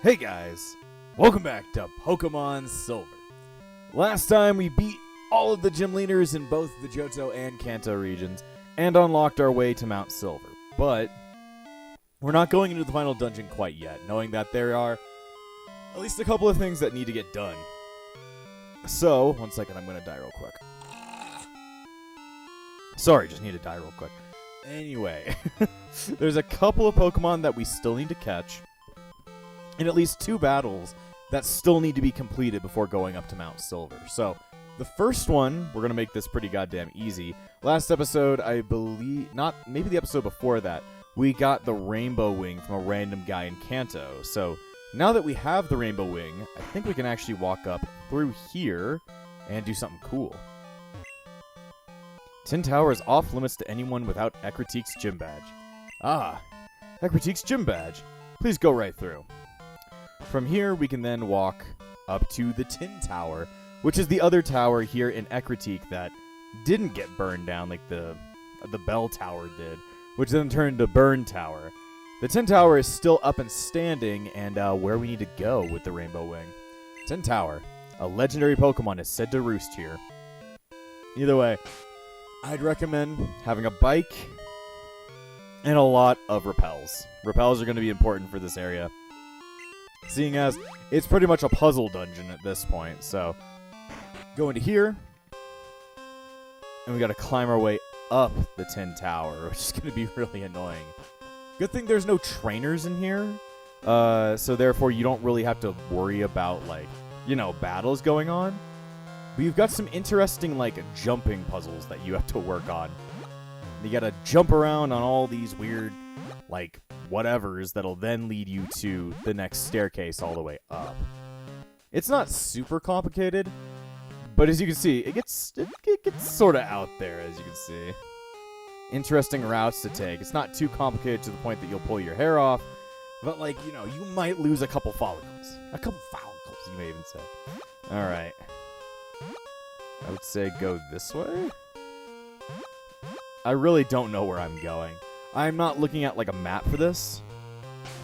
Hey guys, welcome back to Pokemon Silver. Last time we beat all of the gym leaders in both the Johto and Kanto regions and unlocked our way to Mount Silver. But we're not going into the final dungeon quite yet, knowing that there are at least a couple of things that need to get done. So, one second, I'm going to die real quick. Sorry, just need to die real quick. Anyway, there's a couple of Pokemon that we still need to catch, and at least 2 battles that still need to be completed before going up to Mount Silver. So, the first one, we're going to make this pretty goddamn easy. Last episode, I believe, maybe the episode before that, we got the Rainbow Wing from a random guy in Kanto. So, now that we have the Rainbow Wing, I think we can actually walk up through here and do something cool. Tin Tower is off limits to anyone without Ecriteek's gym badge. Ah, Ecriteek's gym badge. Please go right through. From here, we can then walk up to the Tin Tower, which is the other tower here in Ecriteek that didn't get burned down like the Bell Tower did, which then turned to Burn Tower. The Tin Tower is still up and standing, and where we need to go with the Rainbow Wing. Tin Tower. A legendary Pokemon is said to roost here. Either way, I'd recommend having a bike and a lot of repels. Repels are going to be important for this area, seeing as it's pretty much a puzzle dungeon at this point. So, go into here, and we got to climb our way up the Tin Tower, which is going to be really annoying. Good thing there's no trainers in here, so therefore you don't really have to worry about, like, you know, battles going on. But you've got some interesting, like, jumping puzzles that you have to work on. You gotta jump around on all these weird, like, whatevers that'll then lead you to the next staircase all the way up. It's not super complicated, but as you can see, it gets sort of out there, as you can see. Interesting routes to take. It's not too complicated to the point that you'll pull your hair off, but, like, you know, you might lose a couple follicles. A couple follicles, you may even say. Alright. I would say go this way? I really don't know where I'm going. I'm not looking at, like, a map for this.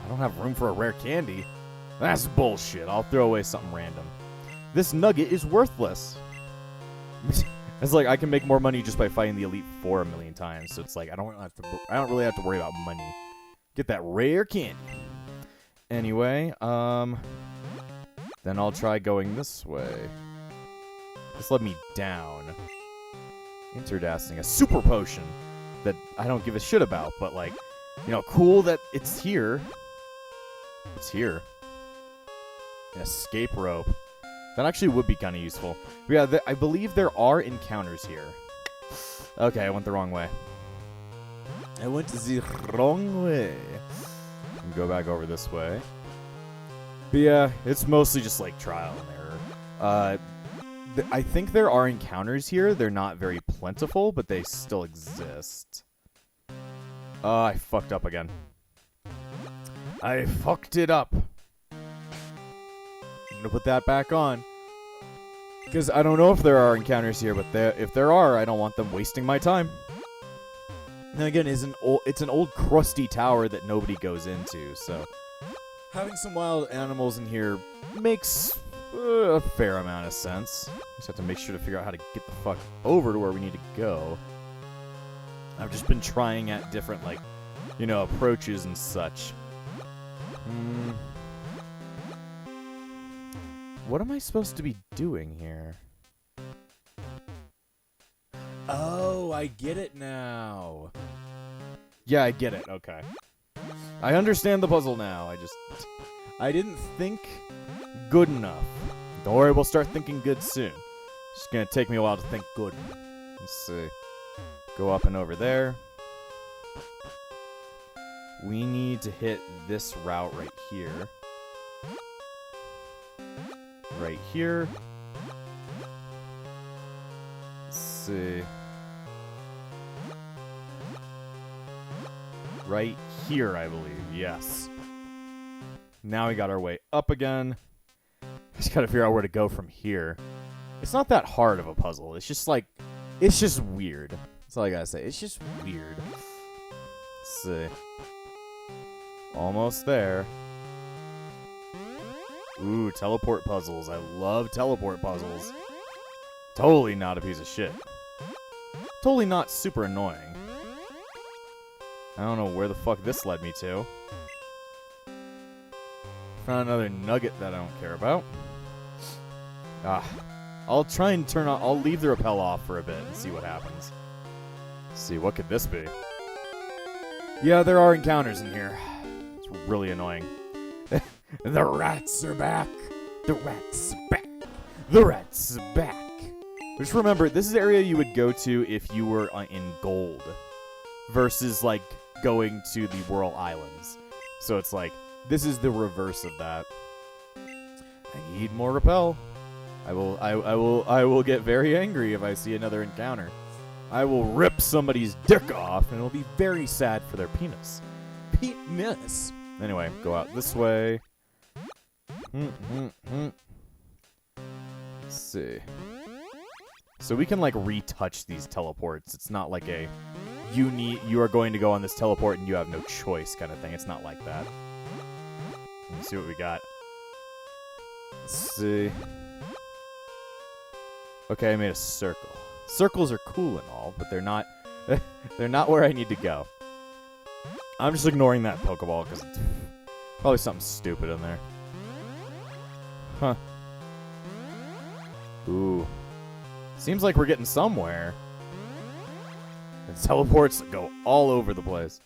I don't have room for a rare candy. That's bullshit. I'll throw away something random. This nugget is worthless. It's like I can make more money just by fighting the Elite Four a million times. So it's like I don't really have to worry about money. Get that rare candy. Anyway, then I'll try going this way. This led me down. Interdasting, a super potion that I don't give a shit about, but, like, you know, cool that it's here. It's here. An escape rope. That actually would be kind of useful. But yeah, I believe there are encounters here. Okay, I went the wrong way. I went the wrong way. Go back over this way. But yeah, it's mostly just, like, trial and error. I think there are encounters here. They're not very plentiful, but they still exist. I fucked up again. I fucked it up. I'm gonna put that back on. Because I don't know if there are encounters here, but if there are, I don't want them wasting my time. And again, it's an old crusty tower that nobody goes into, so having some wild animals in here makes a fair amount of sense. Just have to make sure to figure out how to get the fuck over to where we need to go. I've just been trying at different, like, you know, approaches and such. What am I supposed to be doing here? Oh, I get it now. Yeah, I get it. Okay. I understand the puzzle now. I didn't think good enough. Don't worry, we'll start thinking good soon. It's just gonna take me a while to think good. Let's see. Go up and over there. We need to hit this route right here. Right here. Let's see. Right here, I believe. Yes. Now we got our way up again. Just gotta figure out where to go from here. It's not that hard of a puzzle. It's just like, it's just weird. That's all I gotta say. It's just weird. Let's see. Almost there. Ooh, teleport puzzles. I love teleport puzzles. Totally not a piece of shit. Totally not super annoying. I don't know where the fuck this led me to. Found another nugget that I don't care about. I'll try and turn on... I'll leave the rappel off for a bit and see what happens. Let's see, what could this be? Yeah, there are encounters in here. It's really annoying. The rats are back. The rats are back. The rats are back. Just remember, this is the area you would go to if you were in gold. Versus, like, going to the Whirl Islands. So it's like, this is the reverse of that. I need more rappel. I will get very angry if I see another encounter. I will rip somebody's dick off, and it'll be very sad for their penis. Penis. Anyway, go out this way. Let's see. So we can like retouch these teleports. It's not like a you are going to go on this teleport and you have no choice kind of thing. It's not like that. Let's see what we got. Let's see. Okay, I made a circle. Circles are cool and all, but they're not they're not where I need to go. I'm just ignoring that Pokeball because it's probably something stupid in there. Huh. Ooh. Seems like we're getting somewhere. And teleports go all over the place.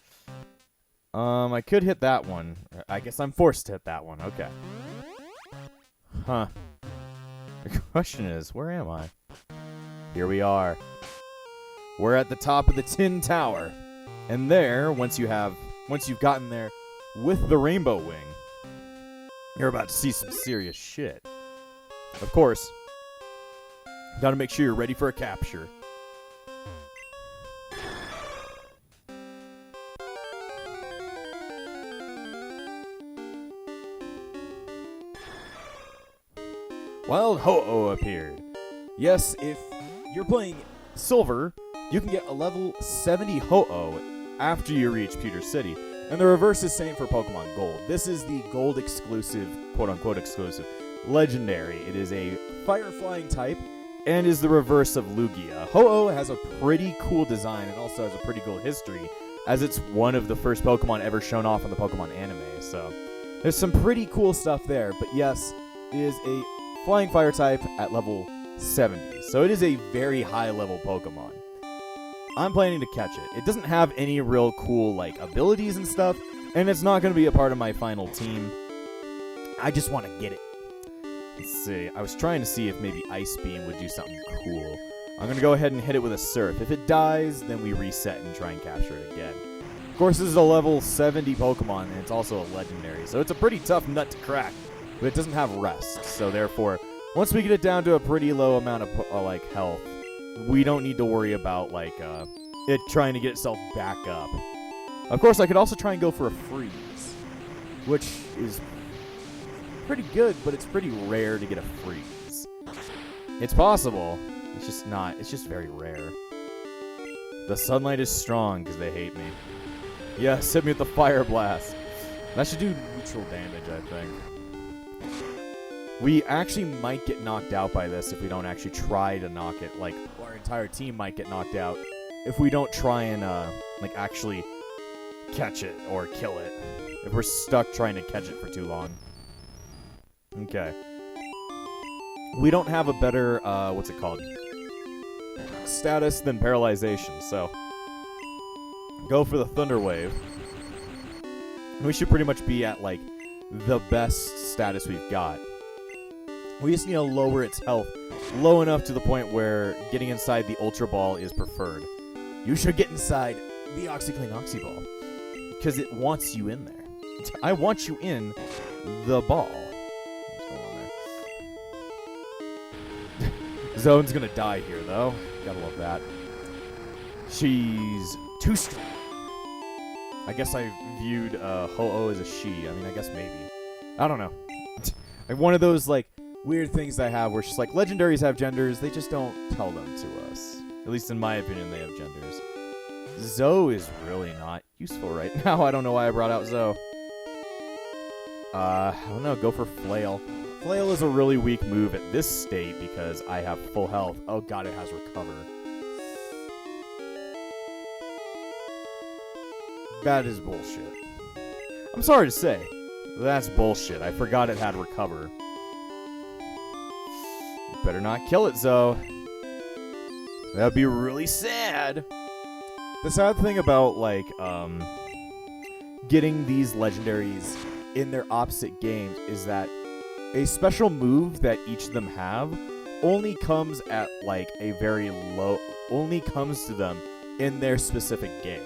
I could hit that one. I guess I'm forced to hit that one. Okay. Huh. The question is, where am I? Here we are. We're at the top of the Tin Tower. And there, once you've gotten there with the Rainbow Wing, you're about to see some serious shit. Of course, gotta make sure you're ready for a capture. Wild Ho-Oh appeared. Yes, if you're playing Silver, you can get a level 70 Ho-Oh after you reach Pewter City. And the reverse is same for Pokemon Gold. This is the Gold exclusive, quote-unquote exclusive, Legendary. It is a fire-flying type and is the reverse of Lugia. Ho-Oh has a pretty cool design and also has a pretty cool history, as it's one of the first Pokemon ever shown off in the Pokemon anime. So there's some pretty cool stuff there. But yes, it is a flying fire type at level 70. So it is a very high level Pokemon. I'm planning to catch it. It doesn't have any real cool like abilities and stuff, and it's not going to be a part of my final team. I just want to get it. Let's see. I was trying to see if maybe Ice Beam would do something cool. I'm going to go ahead and hit it with a Surf. If it dies, then we reset and try and capture it again. Of course, this is a level 70 Pokemon, and it's also a Legendary, so it's a pretty tough nut to crack, but it doesn't have Rest. So therefore, once we get it down to a pretty low amount of like health, we don't need to worry about like it trying to get itself back up. Of course, I could also try and go for a Freeze, which is pretty good, but it's pretty rare to get a Freeze. It's possible. It's just not. It's just very rare. The sunlight is strong because they hate me. Yes, hit me with the Fire Blast. That should do neutral damage, I think. We actually might get knocked out by this if we don't actually try to knock it. Like, our entire team might get knocked out if we don't try and, like, actually catch it or kill it. If we're stuck trying to catch it for too long. Okay. We don't have a better, what's it called? Status than Paralyzation, so go for the Thunder Wave. We should pretty much be at, like, the best status we've got. We just need to lower its health low enough to the point where getting inside the Ultra Ball is preferred. You should get inside the OxyClean Oxy Ball because it wants you in there. I want you in the ball. What's going on there? Zone's gonna die here, though. Gotta love that. She's too strong. I guess I viewed Ho-Oh as a she. I mean, I guess maybe. I don't know. Like one of those, like, weird things I have where it's just like, legendaries have genders, they just don't tell them to us. At least in my opinion, they have genders. Zoe is really not useful right now. I don't know why I brought out Zoe. I don't know, go for Flail. Flail is a really weak move at this state because I have full health. Oh god, it has recover. That is bullshit. I'm sorry to say. That's bullshit. I forgot it had recover. You better not kill it, Zoe. That'd be really sad. The sad thing about, like, getting these legendaries in their opposite games is that a special move that each of them have only comes at, like, a very low... only comes to them in their specific game.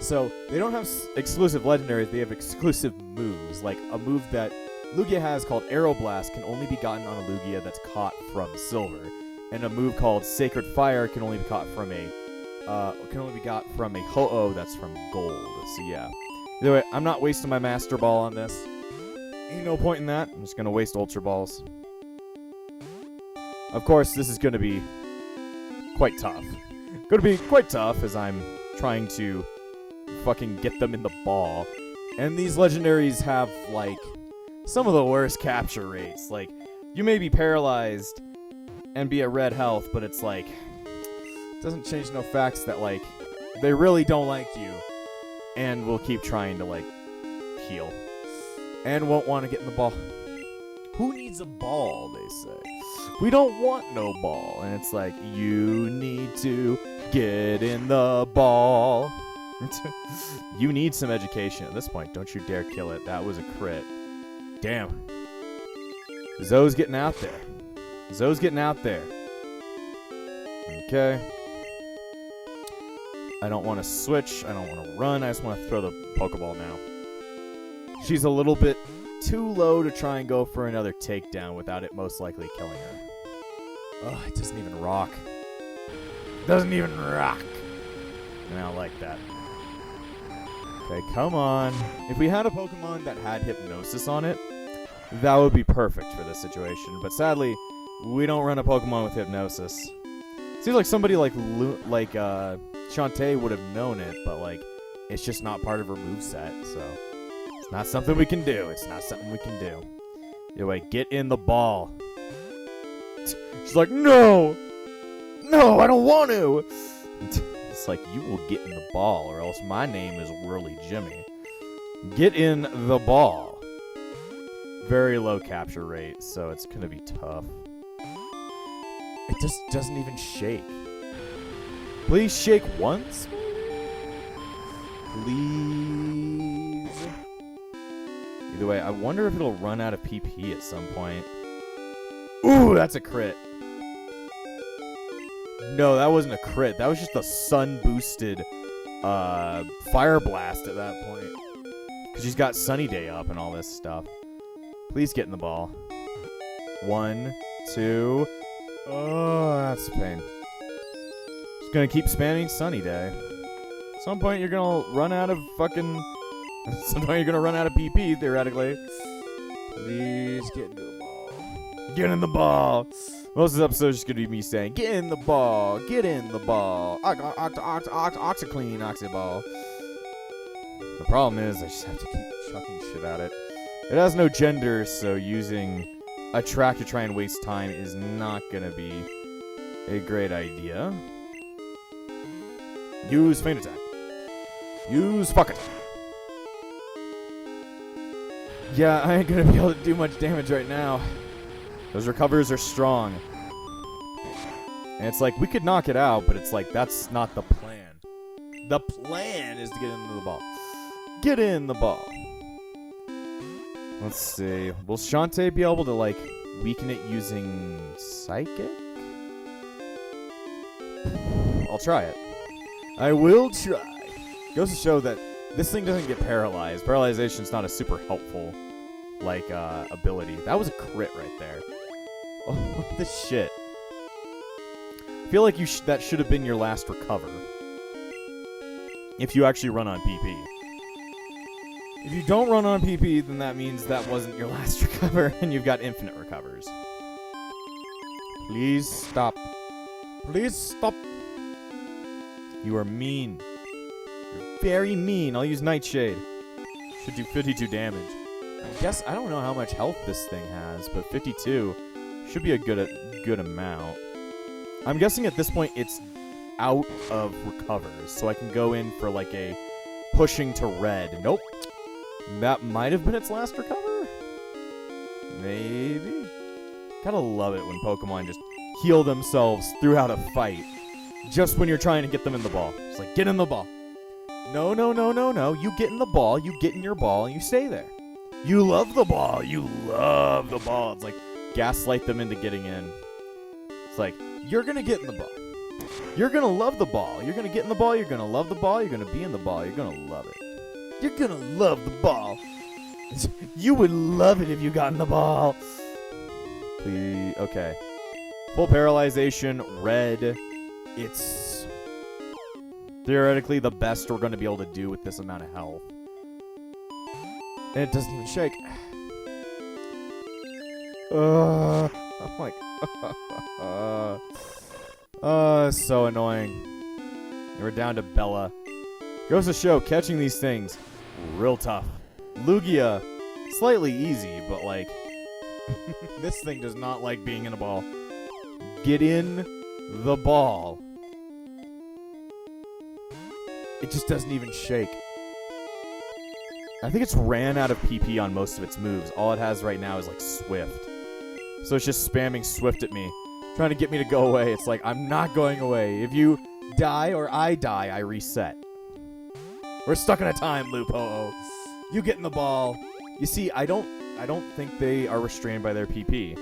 So, they don't have exclusive legendaries, they have exclusive moves. Like, a move that Lugia has called Aeroblast can only be gotten on a Lugia that's caught from Silver. And a move called Sacred Fire can only be caught from a Ho-Oh that's from Gold. So yeah. Either way, I'm not wasting my Master Ball on this. Ain't no point in that. I'm just gonna waste Ultra Balls. Of course, this is gonna be quite tough. Gonna be quite tough as I'm trying to fucking get them in the ball. And these legendaries have, like, some of the worst capture rates. Like, you may be paralyzed and be at red health, but it's like, it doesn't change no facts that, like, they really don't like you and will keep trying to, like, heal and won't want to get in the ball. Who needs a ball, they say. We don't want no ball. And it's like, you need to get in the ball. You need some education at this point. Don't you dare kill it. That was a crit. Damn. Zoe's getting out there. Zoe's getting out there. Okay. I don't want to switch. I don't want to run. I just want to throw the Pokeball now. She's a little bit too low to try and go for another takedown without it most likely killing her. Oh, it doesn't even rock. Doesn't even rock. And I don't like that. Okay, come on. If we had a Pokemon that had Hypnosis on it, that would be perfect for this situation. But sadly, we don't run a Pokemon with Hypnosis. Seems like somebody like Shantae would have known it, but like it's just not part of her moveset, so it's not something we can do. It's not something we can do. Anyway, get in the ball. She's like, no! No, I don't want to! It's like, you will get in the ball, or else my name is Whirly Jimmy. Get in the ball. Very low capture rate, so it's gonna be tough. It just doesn't even shake. Please shake once? Please? Either way, I wonder if it'll run out of PP at some point. Ooh, that's a crit. No, that wasn't a crit. That was just a sun-boosted Fire Blast at that point. Because she's got Sunny Day up and all this stuff. Please get in the ball. 1, 2... Oh, that's a pain. Just gonna keep spamming Sunny Day. At some point, you're gonna run out of fucking... At some point, you're gonna run out of PP, theoretically. Please get into the ball. Get in the ball! Most of this episode is just gonna be me saying, get in the ball! Get in the ball! Oxyclean, Oxyball. The problem is, I just have to keep chucking shit at it. It has no gender, so using a track to try and waste time is not gonna be a great idea. Use Feint Attack. Use Fuck It. Yeah, I ain't gonna be able to do much damage right now. Those recovers are strong. And it's like, we could knock it out, but it's like, that's not the plan. The plan is to get into the ball. Get in the ball. Let's see. Will Shantae be able to, like, weaken it using Psychic? I'll try it. I will try. Goes to show that this thing doesn't get paralyzed. Paralyzation's not a super helpful, like, ability. That was a crit right there. Oh, what the shit. I feel like that should have been your last recover. If you actually run on PP. If you don't run on PP, then that means that wasn't your last recover, and you've got infinite recovers. Please stop. Please stop. You are mean. You're very mean. I'll use Nightshade. Should do 52 damage. I guess I don't know how much health this thing has, but 52 should be a good amount. I'm guessing at this point it's out of recovers, so I can go in for like a pushing to red. Nope. That might have been its last recover? Maybe? Gotta love it when Pokemon just heal themselves throughout a fight. Just when you're trying to get them in the ball. It's like, get in the ball. No, no, no, no, no. You get in the ball, you get in your ball, and you stay there. You love the ball. You love the ball. It's like, gaslight them into getting in. It's like, you're gonna get in the ball. You're gonna love the ball. You're gonna get in the ball. You're gonna love the ball. You're gonna be in the ball. You're gonna love it. You're gonna love the ball. You would love it if you got in the ball. Please. Okay. Full paralyzation. Red. It's theoretically the best we're gonna be able to do with this amount of health. And it doesn't even shake. I'm like, so annoying. We're down to Bella. Goes to show, catching these things, real tough. Lugia, slightly easy, but like, this thing does not like being in a ball. Get in the ball. It just doesn't even shake. I think it's ran out of PP on most of its moves. All it has right now is like Swift. So it's just spamming Swift at me, trying to get me to go away. It's like, I'm not going away. If you die or I die, I reset. We're stuck in a time loop, Ho-Oh. You get in the ball. You see, I don't think they are restrained by their PP.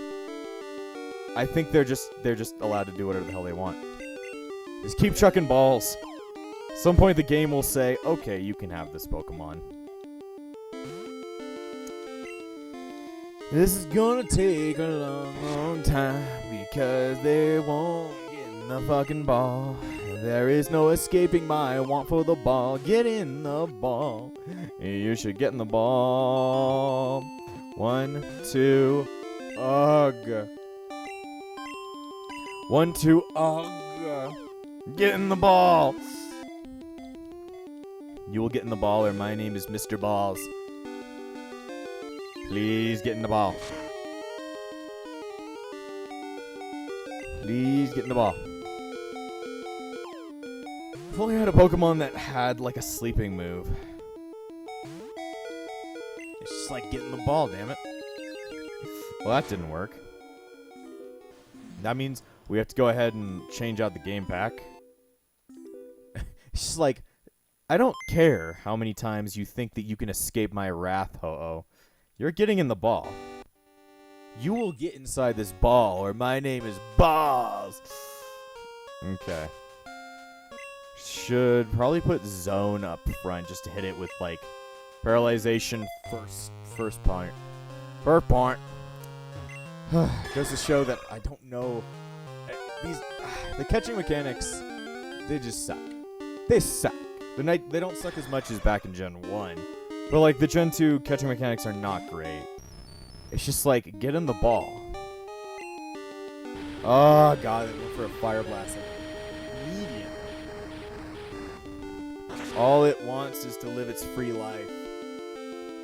I think they're just allowed to do whatever the hell they want. Just keep chucking balls. At some point the game will say, okay, you can have this Pokemon. This is gonna take a long, long time because they won't get in the fucking ball. There is no escaping my want for the ball. Get in the ball. You should get in the ball. 1, 2, ugh. 1, 2, ugh. Get in the ball. You will get in the ball, or my name is Mr. Balls. Please get in the ball. Please get in the ball. If only I had a Pokemon that had like a sleeping move. It's just like getting the ball, damn it. Well, that didn't work. That means we have to go ahead and change out the game pack. It's just like, I don't care how many times you think that you can escape my wrath, Ho-Oh. You're getting in the ball. You will get inside this ball, or my name is Balls. Okay. Should probably put Zone up front just to hit it with, like, paralyzation first point. First point. Goes to show that I don't know. The catching mechanics, they just suck. They suck. They don't suck as much as back in Gen 1. But, like, the Gen 2 catching mechanics are not great. It's just like, get in the ball. Oh, God, they went for a Fire Blast. Immediate. All it wants is to live its free life.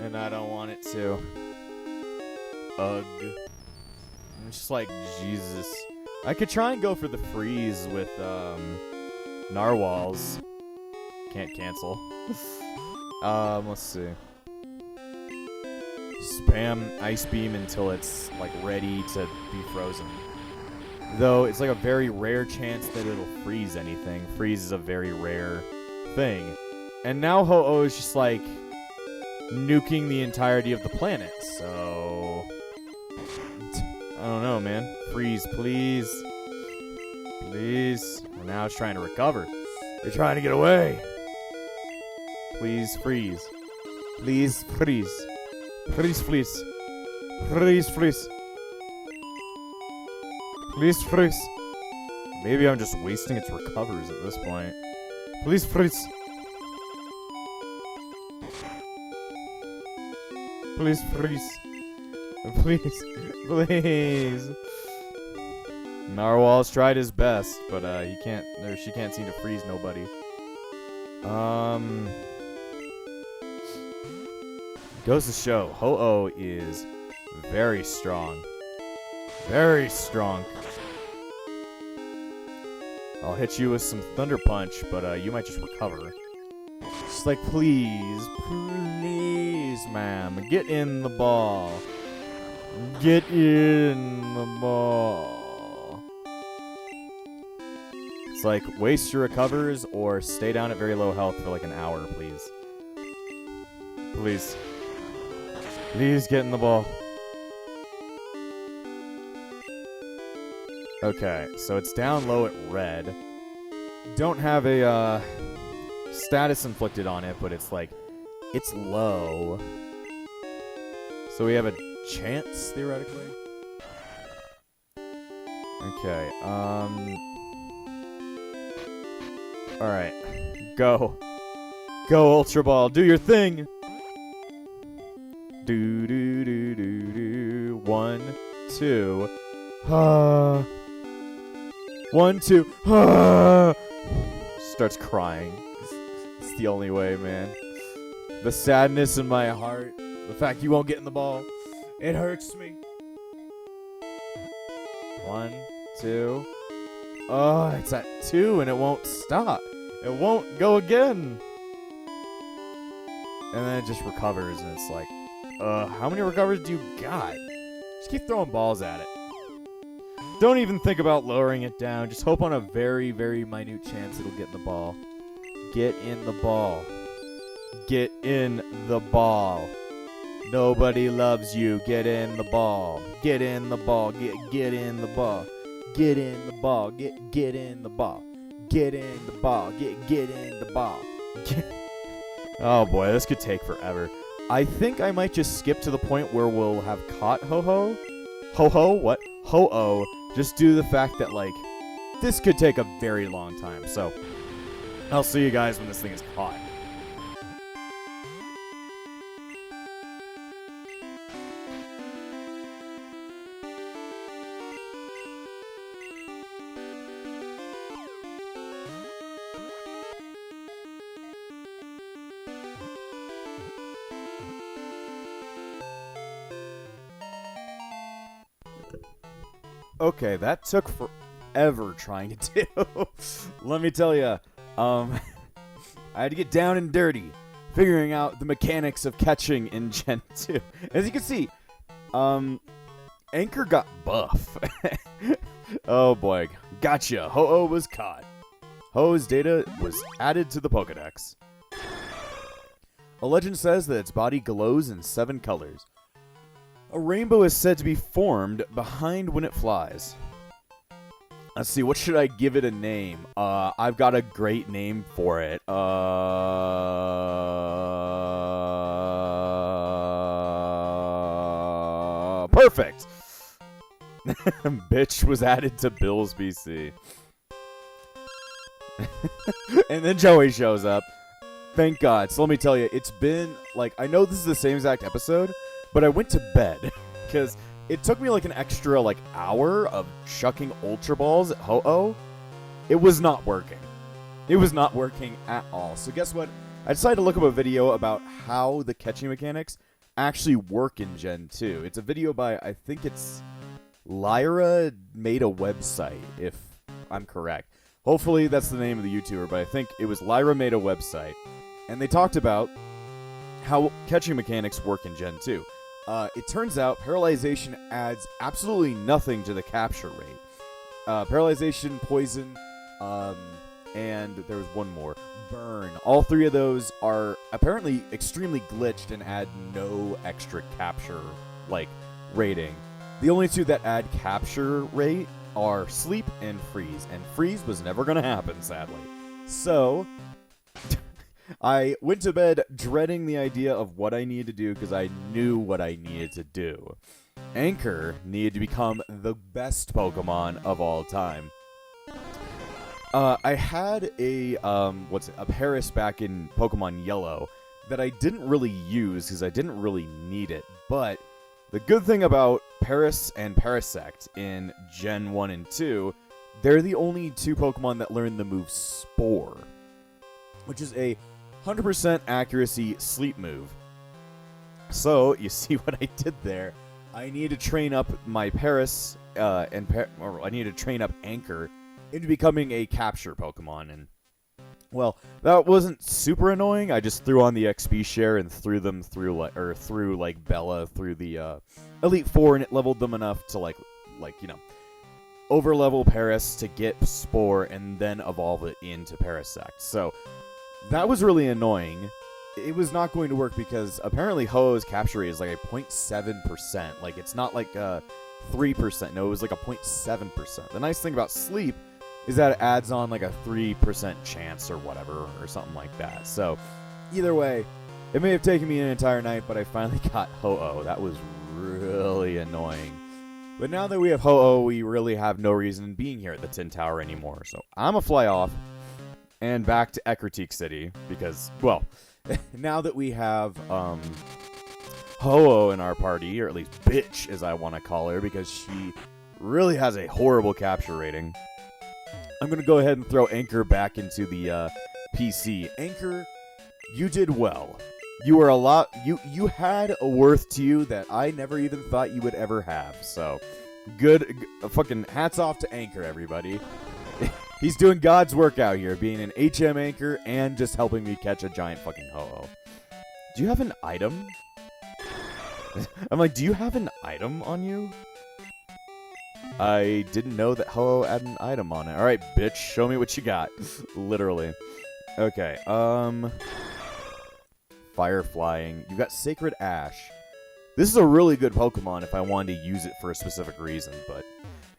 And I don't want it to. Ugh. I'm just like, Jesus. I could try and go for the freeze with, Narwhals. Can't cancel. Let's see. Spam Ice Beam until it's, like, ready to be frozen. Though, it's like a very rare chance that it'll freeze anything. Freeze is a very rare thing. And now Ho-Oh is just, like, nuking the entirety of the planet, so... I don't know, man. Freeze, please. Please. Well, now it's trying to recover. They're trying to get away. Please freeze. Please freeze. Please freeze. Please freeze. Please freeze. Maybe I'm just wasting its recovers at this point. Please freeze. Please freeze. Please. Please. Narwhal's tried his best, but he can't, or she can't seem to freeze nobody. Goes to show, Ho-Oh is very strong. Very strong. I'll hit you with some Thunder Punch, but you might just recover. Just like, please, please, ma'am, get in the ball. Get in the ball. It's like, waste your recovers or stay down at very low health for like an hour, please. Please. Please get in the ball. Okay, so it's down low at red. Don't have a status inflicted on it, but it's like, it's low. So we have a chance, theoretically. Okay, alright. Go. Go, Ultra Ball. Do your thing! Do, do, do, do, do. 1, 2. 1, 2. Starts crying. It's the only way, man. The sadness in my heart. The fact you won't get in the ball. It hurts me. 1, 2. Oh, it's at 2 and it won't stop. It won't go again. And then it just recovers and it's like, how many recovers do you got? Just keep throwing balls at it. Don't even think about lowering it down. Just hope on a very, very minute chance it'll get in the ball. Get in the ball. Get in the ball. Nobody loves you. Get in the ball. Get in the ball. Get in the ball. Get in the ball. Get in the ball. Get in the ball. Get in the ball. Oh boy, this could take forever. I think I might just skip to the point where we'll have caught Ho-Oh. Ho-Oh? What? Ho-Oh. Just due to the fact that, like, this could take a very long time. So, I'll see you guys when this thing is caught. Okay, that took forever trying to do. Let me tell you, I had to get down and dirty figuring out the mechanics of catching in Gen 2. As you can see, Anchor got buff. Oh boy, gotcha. Ho-Oh was caught. Ho-Oh's data was added to the Pokedex. A legend says that its body glows in 7 colors. A rainbow is said to be formed behind when it flies. Let's see, what should I give it a name? I've got a great name for it. Perfect! Bitch was added to Bill's BC. And then Joey shows up. Thank God. So let me tell you, it's been, like, I know this is the same exact episode, but I went to bed, because it took me like an extra like hour of chucking Ultra Balls at Ho-Oh. It was not working. It was not working at all. So guess what? I decided to look up a video about how the catching mechanics actually work in Gen 2. It's a video by, I think it's Lyra made a website, if I'm correct. Hopefully that's the name of the YouTuber, but I think it was Lyra made a website. And they talked about how catching mechanics work in Gen 2. It turns out paralyzation adds absolutely nothing to the capture rate. Paralyzation, poison, and there was one more. Burn. All 3 of those are apparently extremely glitched and add no extra capture, like, rating. The only 2 that add capture rate are sleep and freeze. And freeze was never going to happen, sadly. So I went to bed dreading the idea of what I needed to do because I knew what I needed to do. Anchor needed to become the best Pokemon of all time. I had a Paris back in Pokemon Yellow that I didn't really use because I didn't really need it. But the good thing about Paris and Parasect in Gen 1 and 2, they're the only 2 Pokemon that learn the move Spore, which is a 100% accuracy sleep move. So, you see what I did there? I need to train up my Paris, or I need to train up Anchor into becoming a capture Pokemon, and well, that wasn't super annoying. I just threw on the XP share and threw them through like Bella through the Elite Four, and it leveled them enough to like over level Paris to get Spore and then evolve it into Parasect. So that was really annoying. It was not going to work because apparently Ho-Oh's capture rate is like a 0.7%. Like it's not like a 3%. No, it was like a 0.7%. The nice thing about Sleep is that it adds on like a 3% chance or whatever, or something like that. So, either way, it may have taken me an entire night, but I finally got Ho-Oh. That was really annoying. But now that we have Ho-Oh, we really have no reason being here at the Tin Tower anymore. So, I'm gonna fly off and back to Ecruteak City because, well, now that we have Ho-Oh in our party, or at least Bitch, as I want to call her, because she really has a horrible capture rating, I'm going to go ahead and throw Anchor back into the PC. Anchor, you did well. You were you had a worth to you that I never even thought you would ever have. So, good, fucking hats off to Anchor, everybody. He's doing God's work out here, being an HM Anchor and just helping me catch a giant fucking Ho-Oh. Do you have an item? I'm like, do you have an item on you? I didn't know that Ho-Oh had an item on it. Alright, bitch, show me what you got. Literally. Okay, Fire Flying. You got Sacred Ash. This is a really good Pokemon if I wanted to use it for a specific reason, but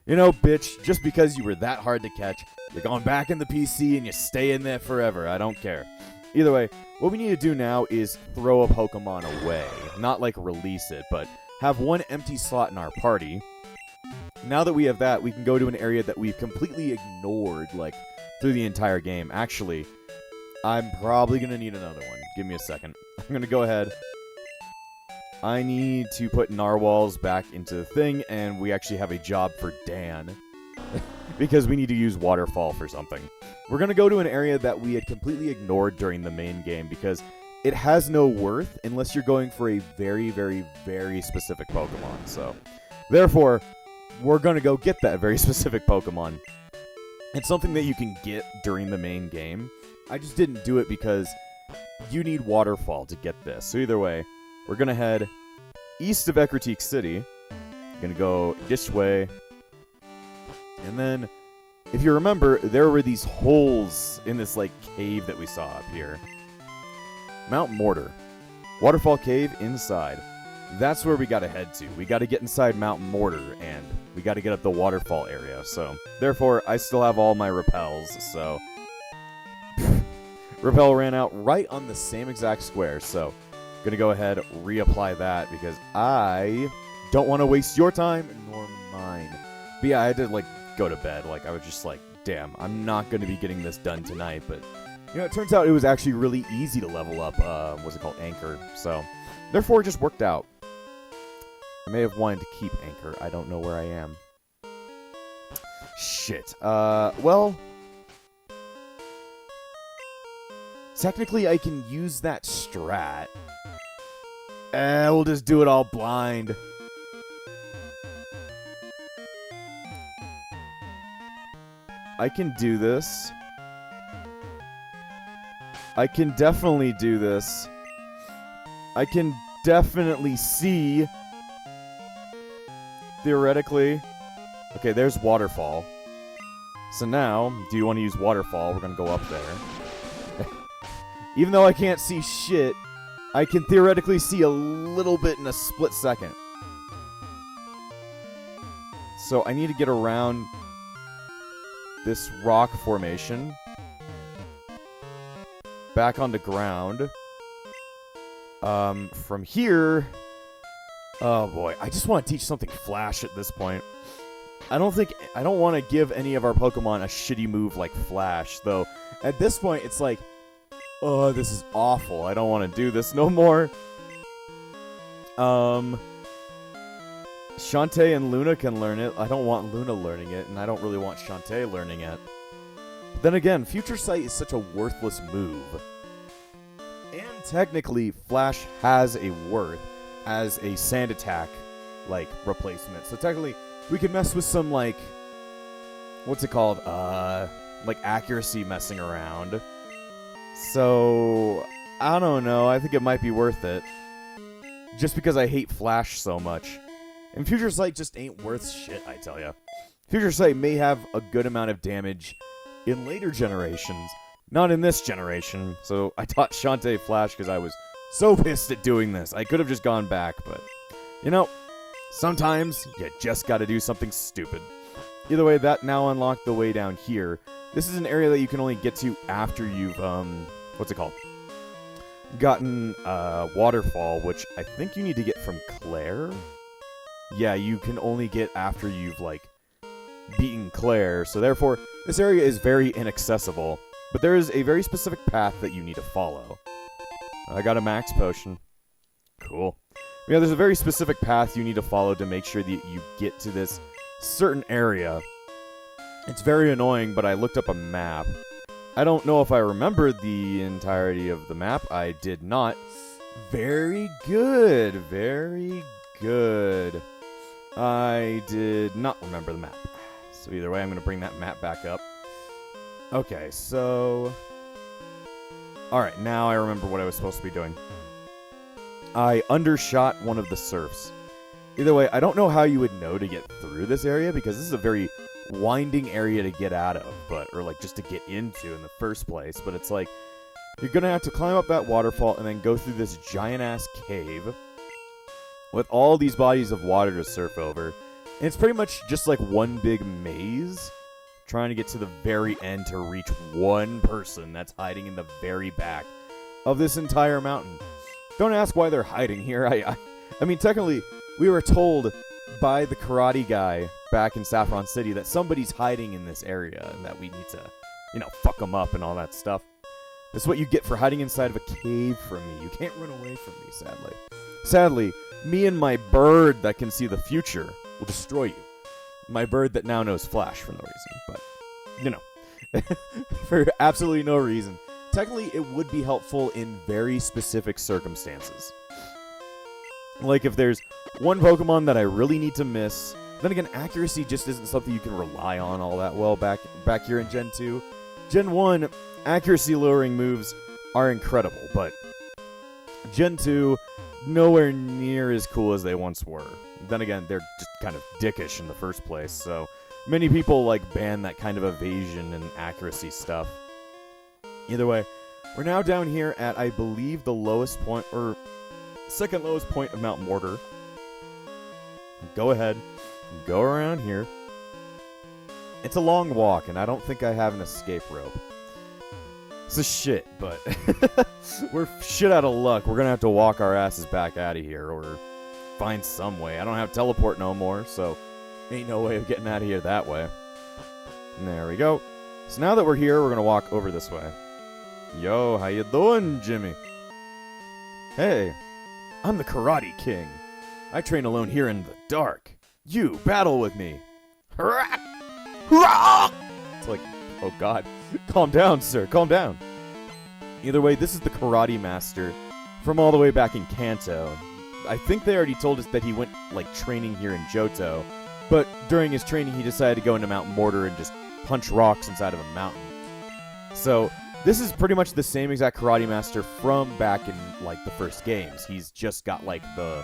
you know, bitch, just because you were that hard to catch, you're going back in the PC and you stay in there forever. I don't care. Either way, what we need to do now is throw a Pokemon away. Not like release it, but have one empty slot in our party. Now that we have that, we can go to an area that we've completely ignored, like, through the entire game. Actually, I'm probably going to need another one. Give me a second. I'm going to go ahead. I need to put Narwhals back into the thing, and we actually have a job for Dan. Because we need to use Waterfall for something. We're going to go to an area that we had completely ignored during the main game, because it has no worth unless you're going for a very, very, very specific Pokemon. So, therefore, we're going to go get that very specific Pokemon. It's something that you can get during the main game. I just didn't do it because you need Waterfall to get this. So either way, we're going to head east of Ecruteak City. Going to go this way. And then, if you remember, there were these holes in this, like, cave that we saw up here. Mount Mortar. Waterfall Cave inside. That's where we gotta head to. We gotta get inside Mount Mortar, and we gotta get up the waterfall area. So, therefore, I still have all my repels, so Repel ran out right on the same exact square, so gonna go ahead, reapply that, because I don't want to waste your time, nor mine. But yeah, I had to, like, go to bed. Like, I was just like, damn, I'm not gonna be getting this done tonight, but, you know, it turns out it was actually really easy to level up, what's it called, Anchor, so therefore it just worked out. I may have wanted to keep Anchor. I don't know where I am. Shit. Well, technically I can use that strat. We'll just do it all blind. I can do this. I can definitely do this. I can definitely see. Theoretically. Okay, there's Waterfall. So now, do you want to use Waterfall? We're going to go up there. Even though I can't see shit, I can theoretically see a little bit in a split second. So I need to get around this rock formation. Back onto ground. From here... Oh boy, I just want to teach something Flash at this point. I don't want to give any of our Pokemon a shitty move like Flash, though. At this point, it's like, oh, this is awful. I don't want to do this no more. Shantae and Luna can learn it. I don't want Luna learning it, and I don't really want Shantae learning it. But then again, Future Sight is such a worthless move. And technically, Flash has a worth, as a sand attack, like, replacement. So technically, we can mess with some, like, what's it called? Like, accuracy messing around. So, I don't know. I think it might be worth it. Just because I hate Flash so much. And Future Sight just ain't worth shit, I tell ya. Future Sight may have a good amount of damage in later generations, not in this generation. So I taught Shantae Flash because I was so pissed at doing this. I could have just gone back, but, you know, sometimes you just gotta do something stupid. Either way, that now unlocked the way down here. This is an area that you can only get to after you've, what's it called? Gotten Waterfall, which I think you need to get from Claire. Yeah, you can only get after you've, like, beaten Claire. So therefore, this area is very inaccessible. But there is a very specific path that you need to follow. I got a max potion. Cool. Yeah, there's a very specific path you need to follow to make sure that you get to this certain area. It's very annoying, but I looked up a map. I don't know if I remembered the entirety of the map. I did not. Very good. Very good. I did not remember the map. So either way, I'm going to bring that map back up. Okay, so... Alright, now I remember what I was supposed to be doing. I undershot one of the surfs. Either way, I don't know how you would know to get through this area, because this is a very winding area to get out of, or like just to get into in the first place. But it's like, you're going to have to climb up that waterfall and then go through this giant-ass cave with all these bodies of water to surf over. And it's pretty much just like one big maze, trying to get to the very end to reach one person that's hiding in the very back of this entire mountain. Don't ask why they're hiding here. I mean, technically, we were told by the karate guy back in Saffron City that somebody's hiding in this area and that we need to, you know, fuck them up and all that stuff. That's what you get for hiding inside of a cave from me. You can't run away from me, sadly. Sadly, me and my bird that can see the future will destroy you. My bird that now knows Flash for no reason, but, you know, for absolutely no reason. Technically, it would be helpful in very specific circumstances. Like if there's one Pokemon that I really need to miss. Then again, accuracy just isn't something you can rely on all that well back here in Gen 2. Gen 1, accuracy lowering moves are incredible, but Gen 2, nowhere near as cool as they once were. Then again, they're just kind of dickish in the first place, so many people like ban that kind of evasion and accuracy stuff. Either way, we're now down here at, I believe, the lowest point, or second lowest point of Mount Mortar. Go ahead, go around here. It's a long walk, and I don't think I have an escape rope. It's a shit, but we're shit out of luck. We're gonna have to walk our asses back out of here, or find some way. I don't have teleport no more, so ain't no way of getting out of here that way. And there we go. So now that we're here, we're gonna walk over this way. Yo, how you doing, Jimmy? Hey, I'm the Karate King. I train alone here in the dark. You battle with me. It's like, oh god. Calm down, sir. Calm down. Either way, this is the Karate Master from all the way back in Kanto. I think they already told us that he went, like, training here in Johto. But during his training, he decided to go into Mount Mortar and just punch rocks inside of a mountain. So, this is pretty much the same exact Karate Master from back in, like, the first games. He's just got, like, the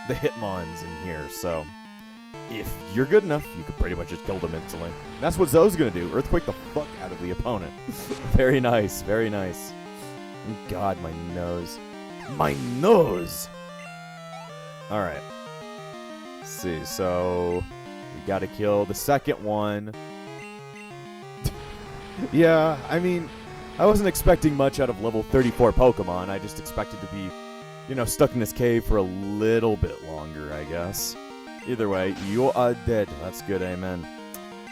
Hitmons in here, so if you're good enough, you could pretty much just kill them instantly. That's what Zoe's gonna do. Earthquake the fuck out of the opponent. Very nice, very nice. God, my nose. My nose! Alright. Let's see, so we gotta kill the second one. Yeah, I mean, I wasn't expecting much out of level 34 Pokemon. I just expected to be, you know, stuck in this cave for a little bit longer, I guess. Either way, you are dead. That's good, amen.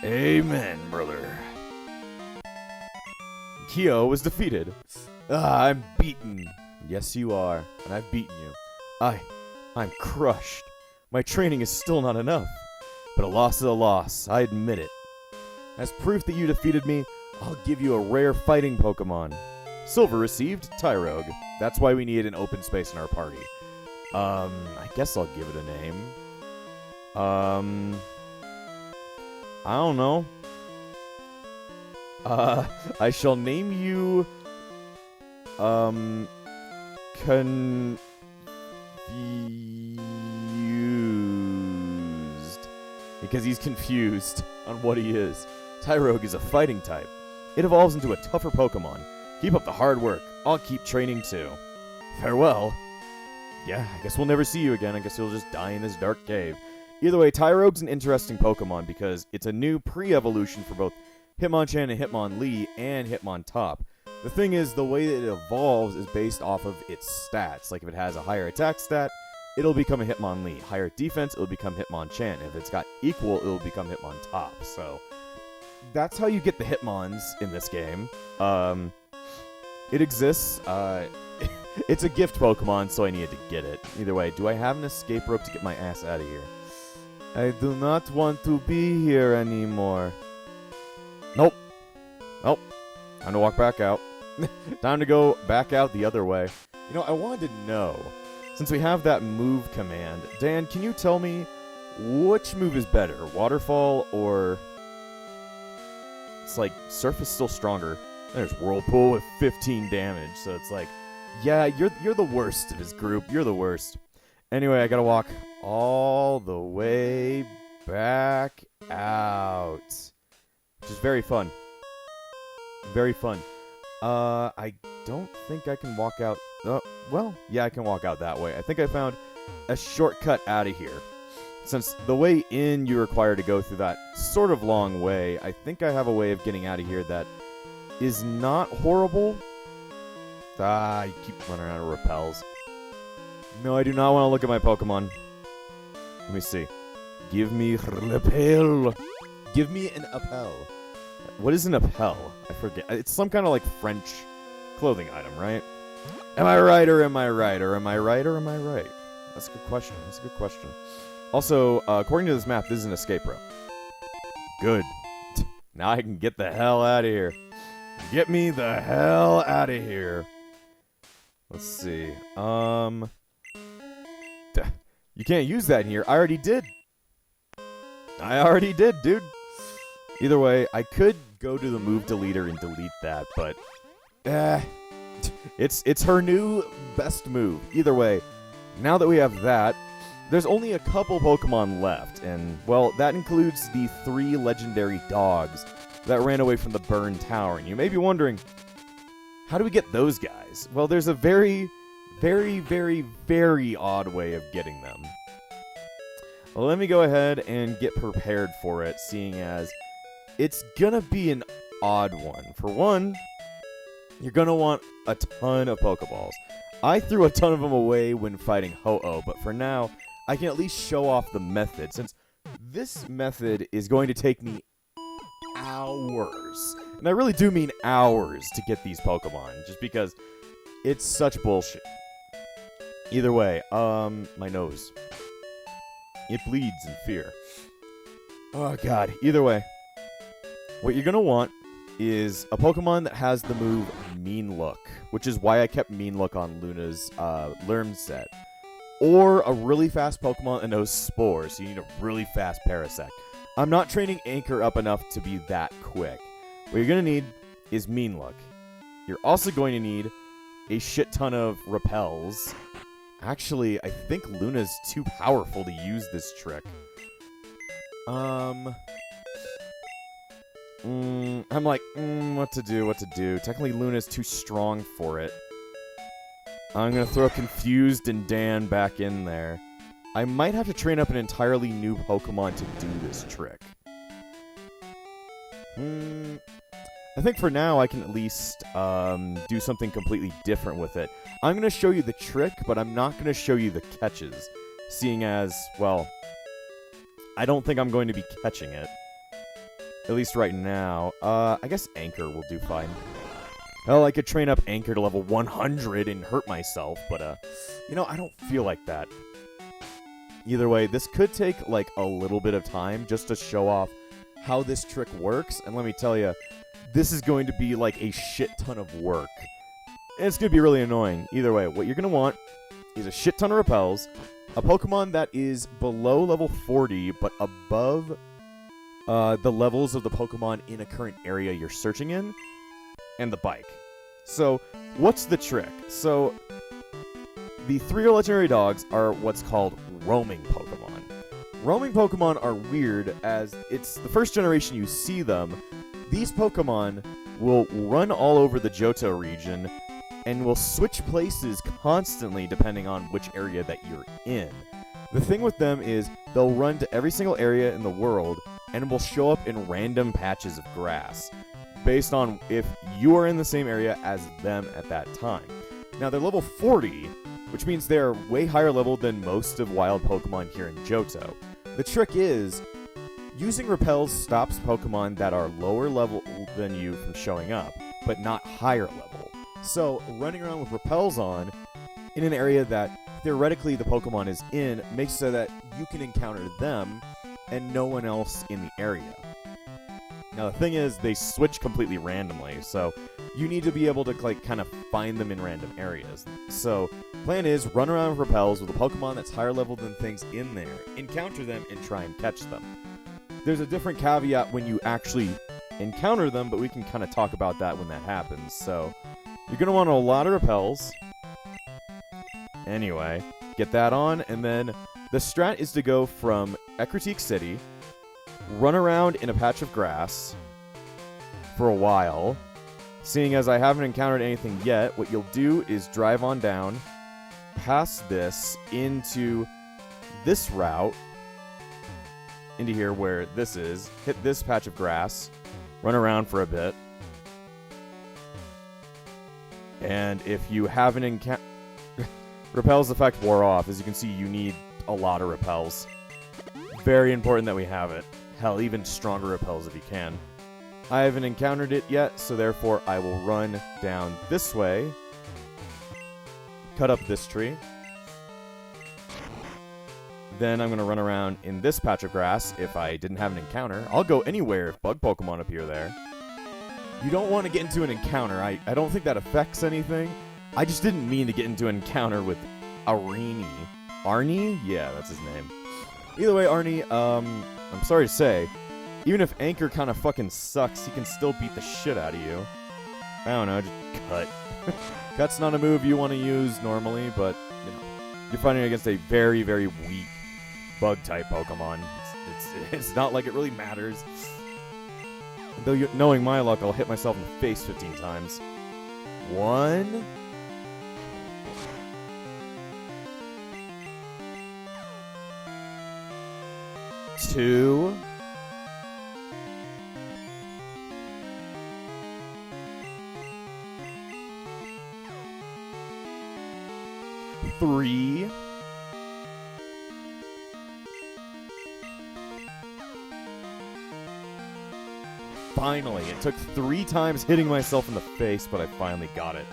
Amen, brother. Kyo was defeated. I'm beaten. Yes, you are. And I've beaten you. I'm crushed. My training is still not enough. But a loss is a loss. I admit it. As proof that you defeated me, I'll give you a rare fighting Pokemon. Silver received Tyrogue. That's why we need an open space in our party. I guess I'll give it a name. I don't know. I shall name you, confused. Because he's confused on what he is. Tyrogue is a fighting type. It evolves into a tougher Pokemon. Keep up the hard work. I'll keep training too. Farewell. Yeah, I guess we'll never see you again. I guess you'll just die in this dark cave. Either way, Tyrogue's an interesting Pokemon because it's a new pre-evolution for both Hitmonchan and Hitmonlee and Hitmontop. The thing is, the way that it evolves is based off of its stats. Like, if it has a higher attack stat, it'll become a Hitmonlee. Higher defense, it'll become Hitmonchan. If it's got equal, it'll become Hitmontop. So, that's how you get the Hitmons in this game. It exists. It's a gift Pokemon, so I needed to get it. Either way, do I have an escape rope to get my ass out of here? I do not want to be here anymore. Nope. Nope. Time to walk back out. Time to go back out the other way. You know, I wanted to know, since we have that move command, Dan, can you tell me which move is better? Waterfall or... It's like, Surf is still stronger. There's Whirlpool with 15 damage, so it's like, yeah, you're the worst of his group. You're the worst. Anyway, I gotta walk all the way back out. Which is very fun. Very fun. I don't think I can walk out... well, yeah, I can walk out that way. I think I found a shortcut out of here. Since the way in you require to go through that sort of long way, I think I have a way of getting out of here that is not horrible. You keep running out of repels. No, I do not want to look at my Pokemon. Let me see. Give me repel. Give me an appel. What is an appel? I forget. It's some kind of like French clothing item, right? Am I right or am I right? Or am I right or am I right? That's a good question. That's a good question. Also, according to this map, this is an escape rope. Good. Now I can get the hell out of here. Get me the hell out of here. Let's see. You can't use that in here. I already did. I already did, dude. Either way, I could go to the move deleter and delete that, but it's her new best move. Either way, now that we have that, there's only a couple Pokemon left, and, well, that includes the 3 legendary dogs that ran away from the burned tower. And you may be wondering, how do we get those guys? Well, there's a very, very, very, very odd way of getting them. Well, let me go ahead and get prepared for it, seeing as it's gonna be an odd one. For one, you're gonna want a ton of Pokeballs. I threw a ton of them away when fighting Ho-Oh, but for now, I can at least show off the method, since this method is going to take me hours. And I really do mean hours to get these Pokemon, just because it's such bullshit. Either way, my nose. It bleeds in fear. Oh god, either way. What you're gonna want is a Pokemon that has the move Mean Look, which is why I kept Mean Look on Luna's Lerm set. Or a really fast Pokemon that knows Spore, so you need a really fast Parasect. I'm not training Anchor up enough to be that quick. What you're going to need is Mean Look. You're also going to need a shit ton of Repels. Actually, I think Luna's too powerful to use this trick. I'm like, what to do. Technically, Luna's too strong for it. I'm going to throw Confused and Dan back in there. I might have to train up an entirely new Pokemon to do this trick. I think for now I can at least do something completely different with it. I'm going to show you the trick, but I'm not going to show you the catches. Seeing as, well, I don't think I'm going to be catching it. At least right now. I guess Anchor will do fine. Hell, I could train up Anchor to level 100 and hurt myself, but, you know, I don't feel like that. Either way, this could take, like, a little bit of time just to show off how this trick works, and let me tell you, this is going to be, like, a shit ton of work. And it's going to be really annoying. Either way, what you're going to want is a shit ton of repels, a Pokemon that is below level 40 but above the levels of the Pokemon in a current area you're searching in, and the bike. So, what's the trick? So, the 3 legendary dogs are what's called roaming Pokemon. Roaming Pokemon are weird as it's the first generation you see them. These Pokemon will run all over the Johto region and will switch places constantly depending on which area that you're in. The thing with them is they'll run to every single area in the world and will show up in random patches of grass based on if you are in the same area as them at that time. Now, they're level 40, which means they're way higher level than most of wild Pokemon here in Johto. The trick is, using repels stops Pokemon that are lower level than you from showing up, but not higher level. So, running around with repels on in an area that theoretically the Pokemon is in makes so that you can encounter them and no one else in the area. Now, the thing is, they switch completely randomly, so you need to be able to kind of find them in random areas. So, plan is run around with repels with a Pokemon that's higher level than things in there, encounter them, and try and catch them. There's a different caveat when you actually encounter them, but we can kind of talk about that when that happens. So, you're going to want a lot of repels. Anyway, get that on, and then the strat is to go from Ecruteak City, run around in a patch of grass for a while. Seeing as I haven't encountered anything yet, what you'll do is drive on down, past this, into this route, into here where this is, hit this patch of grass, run around for a bit, and if you haven't encountered... Repel's effect wore off. As you can see, you need a lot of repels. Very important that we have it. Hell, even stronger repels if you can. I haven't encountered it yet, so therefore I will run down this way, cut up this tree, then I'm going to run around in this patch of grass if I didn't have an encounter. I'll go anywhere if bug Pokemon appear there. You don't want to get into an encounter. I don't think that affects anything. I just didn't mean to get into an encounter with Arnie. Arnie? Yeah, that's his name. Either way, Arnie, I'm sorry to say, even if Anchor kind of fucking sucks, he can still beat the shit out of you. I don't know, just cut. Cut's not a move you want to use normally, but, you know, you're fighting against a very, very weak bug-type Pokemon. It's not like it really matters. Though, knowing my luck, I'll hit myself in the face 15 times. 1... 2... 3... 'Finally, it took 3 times hitting myself in the face, but I finally got it.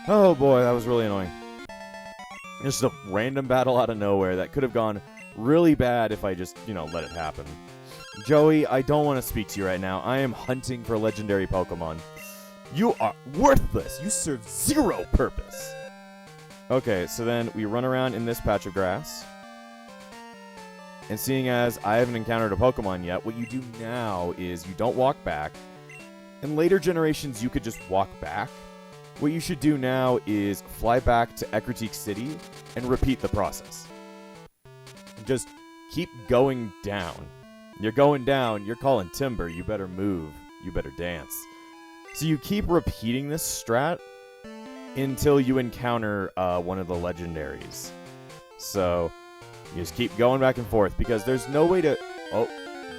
Oh boy, that was really annoying. Just a random battle out of nowhere that could have gone really bad if I just, let it happen. Joey, I don't want to speak to you right now. I am hunting for legendary Pokemon. You are worthless. You serve 0 purpose. Okay, so then we run around in this patch of grass. And seeing as I haven't encountered a Pokemon yet, what you do now is you don't walk back. In later generations, you could just walk back. What you should do now is fly back to Ecruteak City and repeat the process. Just keep going down. You're going down, you're calling timber, you better move, you better dance. So you keep repeating this strat until you encounter one of the legendaries. So you just keep going back and forth because there's no way to... Oh,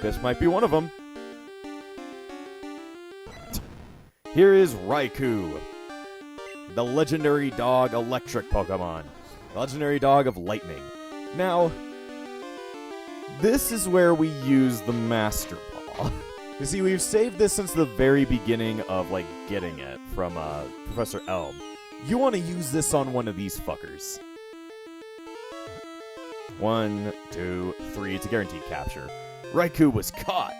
this might be one of them. Here is Raikou, the legendary dog electric Pokemon. Legendary dog of lightning. Now, this is where we use the Master Ball. You see, we've saved this since the very beginning of, getting it from Professor Elm. You want to use this on one of these fuckers. 1, 2, 3 to guaranteed capture. Raikou was caught.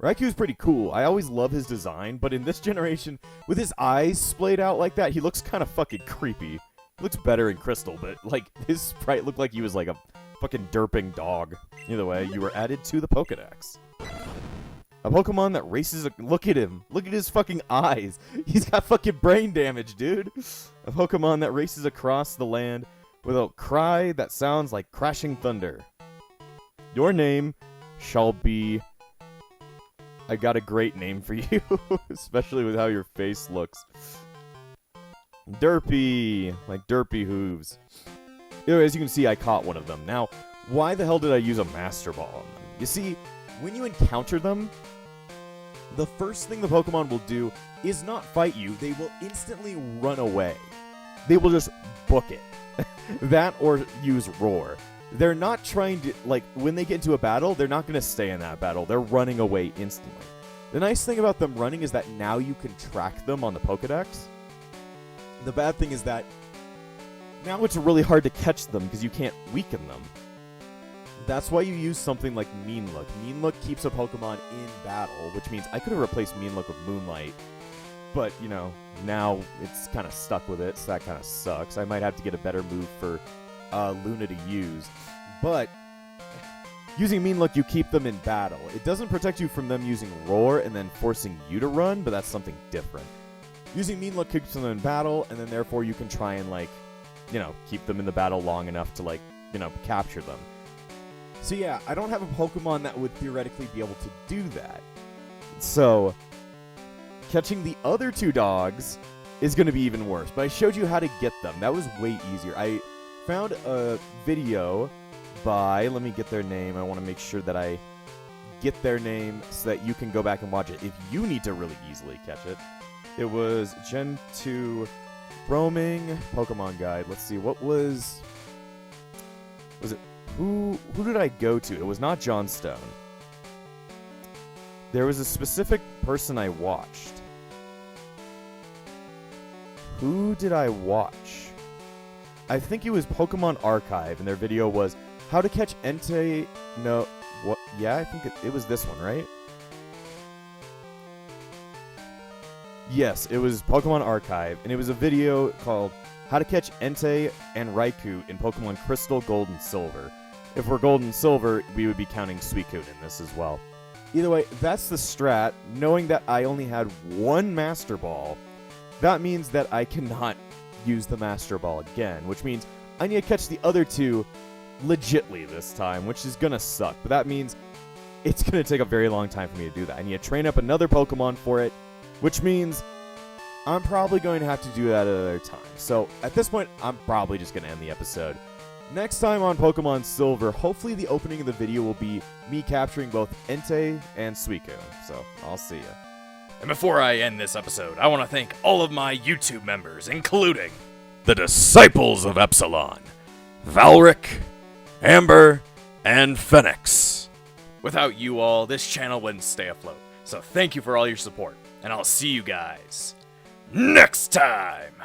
Raikou's pretty cool. I always love his design, but in this generation, with his eyes splayed out like that, he looks kind of fucking creepy. Looks better in Crystal, but, like, his sprite looked like he was, like, a fucking derping dog. Either way, you were added to the Pokedex. A Pokemon that races... Look at him. Look at his fucking eyes. He's got fucking brain damage, dude. A Pokemon that races across the land with a cry that sounds like crashing thunder. Your name shall be... I got a great name for you, especially with how your face looks. Derpy, like derpy hooves. Anyway, as you can see, I caught one of them. Now, why the hell did I use a Master Ball on them? You see, when you encounter them, the first thing the Pokemon will do is not fight you. They will instantly run away. They will just book it. That or use Roar. They're not trying to, like, when they get into a battle, they're not going to stay in that battle. They're running away instantly. The nice thing about them running is that now you can track them on the Pokedex. The bad thing is that now it's really hard to catch them because you can't weaken them. That's why you use something like Mean Look. Mean Look keeps a Pokemon in battle, which means I could have replaced Mean Look with Moonlight. But, you know, now it's kind of stuck with it, so that kind of sucks. I might have to get a better move for Luna to use. But using Mean Look, you keep them in battle. It doesn't protect you from them using Roar and then forcing you to run, but that's something different. Using Mean Look keeps them in battle, and then therefore you can try and, like, you know, keep them in the battle long enough to, like, you know, capture them. So yeah, I don't have a Pokemon that would theoretically be able to do that. So catching the other two dogs is going to be even worse. But I showed you how to get them. That was way easier. I found a video by, let me get their name. I want to make sure that I get their name so that you can go back and watch it if you need to really easily catch it. It was Gen 2 Roaming Pokemon Guide. Let's see, what was it? Who did I go to? It was not John Stone. There was a specific person I watched. Who did I watch? I think it was Pokemon Archive, and their video was how to catch Entei... No, what? Yeah, I think it was this one, right? Yes, it was Pokemon Archive, and it was a video called How to Catch Entei and Raikou in Pokemon Crystal, Gold, and Silver. If we're Gold and Silver, we would be counting Suicune in this as well. Either way, that's the strat. Knowing that I only had one Master Ball, that means that I cannot use the Master Ball again, which means I need to catch the other two legitly this time, which is going to suck. But that means it's going to take a very long time for me to do that. I need to train up another Pokemon for it, which means I'm probably going to have to do that at another time. So at this point, I'm probably just going to end the episode. Next time on Pokemon Silver, hopefully the opening of the video will be me capturing both Entei and Suicune. So I'll see ya. And before I end this episode, I want to thank all of my YouTube members, including the Disciples of Epsilon, Valric, Amber, and Phoenix. Without you all, this channel wouldn't stay afloat. So thank you for all your support, and I'll see you guys next time!